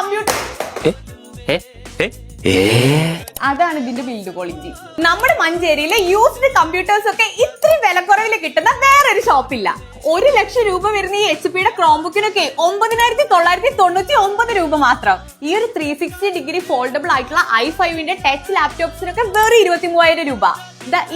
Computer. അതാണ് ഇതിന്റെ build quality. നമ്മുടെ മഞ്ചേരിയിലെ യൂസ്ഡ് കമ്പ്യൂട്ടേഴ്സ് ഒക്കെ ഇത്രയും വിലക്കുറവിൽ കിട്ടുന്ന വേറൊരു ഷോപ്പില്ല. 1 ലക്ഷം രൂപ വരുന്ന ഈ HP-യുടെ ക്രോംബുക്കിനൊക്കെ 9,999 രൂപ മാത്രം. ഈ ഒരു 360 ഡിഗ്രി ഫോൾഡബിൾ ആയിട്ടുള്ള i5ന്റെ ടച്ച് ലാപ്ടോപ്സിനൊക്കെ വെറും 23,000 രൂപ.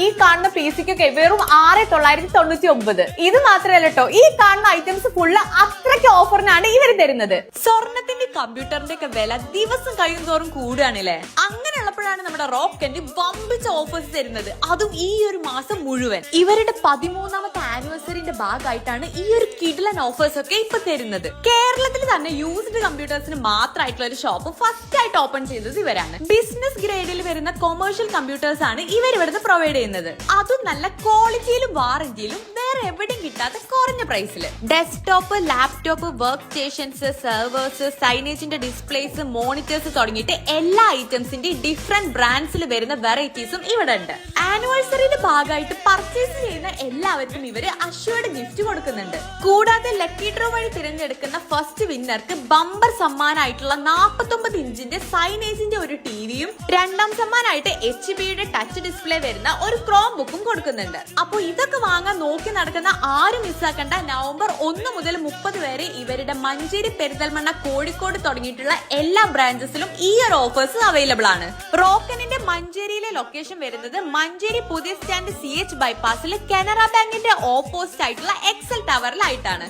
ഈ കാണുന്ന PCക്കൊക്കെ വെറും 6,999. ഇത് മാത്രമല്ല കേട്ടോ, ഈ കാണുന്ന ഐറ്റംസ് ഫുള്ള് അത്രയ്ക്ക് ഓഫറിനാണ് ഇവർ തരുന്നത്. സ്വർണത്തിന്റെ കമ്പ്യൂട്ടറിന്റെ ഒക്കെ വില ദിവസം കഴിയുന്തോറും കൂടുകയാണല്ലേ. അങ്ങനെയുള്ളപ്പോഴാണ് നമ്മുടെ റോക്കന്റ് വമ്പിച്ച ഓഫേഴ്സ് തരുന്നത്, അതും ഈ ഒരു മാസം മുഴുവൻ. ഇവരുടെ 13ാമത്തെ ആനിവേഴ്സറിന്റെ ഭാഗമായിട്ടാണ് ഈ ഒരു കിടിലൻ ഓഫേഴ്സ് ഒക്കെ ഇപ്പൊ തരുന്നത്. കേരളത്തിൽ തന്നെ യൂസ്ഡ് കമ്പ്യൂട്ടേഴ്സിന് മാത്രമായിട്ടുള്ള ഒരു ഷോപ്പ് ഫസ്റ്റ് ആയിട്ട് ഓപ്പൺ ചെയ്തത് ഇവരാണ്. ബിസിനസ് ഗ്രേഡിൽ വരുന്ന കൊമേഴ്ഷ്യൽ കമ്പ്യൂട്ടേഴ്സ് ആണ് ഇവർ ഇവിടുന്ന് പ്രൊവൈഡ് ചെയ്യുന്നത്. അതും നല്ല ക്വാളിറ്റിയിലും വാറന്റിയിലും വേറെ എവിടെയും കിട്ടാത്ത കുറഞ്ഞ പ്രൈസിൽ. Desktop, laptop, work stations, servers, സൈനേജിന്റെ ഡിസ്പ്ലേസ്, മോണിറ്റേഴ്സ് തുടങ്ങിയിട്ട് എല്ലാ ഐറ്റംസിന്റെ ഡിഫറെന്റ് ബ്രാൻഡ്സിൽ വരുന്ന വെറൈറ്റീസും ഇവിടെ ഉണ്ട്. ആനിവേഴ്സറിയുടെ ഭാഗമായിട്ട് പർച്ചേസ് ചെയ്യുന്ന എല്ലാവർക്കും ഇവര് അഷ്വേർഡ് ഗിഫ്റ്റ് കൊടുക്കുന്നുണ്ട്. കൂടാതെ ലക്കി ഡ്രോ വഴി തിരഞ്ഞെടുക്കുന്ന ഫസ്റ്റ് വിന്നർക്ക് ബമ്പർ സമ്മാനമായിട്ടുള്ള 49 ഇഞ്ചിന്റെ സൈനേജിന്റെ ഒരു ടിവിയും, രണ്ടാം സമ്മാനമായിട്ട് HP-യുടെ ടച്ച് ഡിസ്പ്ലേ വരുന്ന ഒരു ക്രോം ബുക്കും കൊടുക്കുന്നുണ്ട്. അപ്പൊ ഇതൊക്കെ വാങ്ങാൻ നോക്കി നടക്കുന്ന ആരും മിസ്സാക്കണ്ട. നവംബർ 1 മുതൽ 30 വരെ ഇവരുടെ മഞ്ചേരി, പെരിന്തൽമണ്ണ, കോഴിക്കോട് തുടങ്ങിയിട്ടുള്ള എല്ലാ ബ്രാഞ്ചസിലും ഈ ഒരു ഓഫേഴ്സ് അവൈലബിൾ ആണ്. റോക്കനിന്റെ മഞ്ചേരിയിലെ ലൊക്കേഷൻ വരുന്നത് മഞ്ചേരി പുതിയ സ്റ്റാൻഡ് CH ബൈപ്പാസിൽ കനറ ബാങ്കിന്റെ ഓപ്പോസിറ്റ് ആയിട്ടുള്ള എക്സൽ ടവറിലായിട്ടാണ്.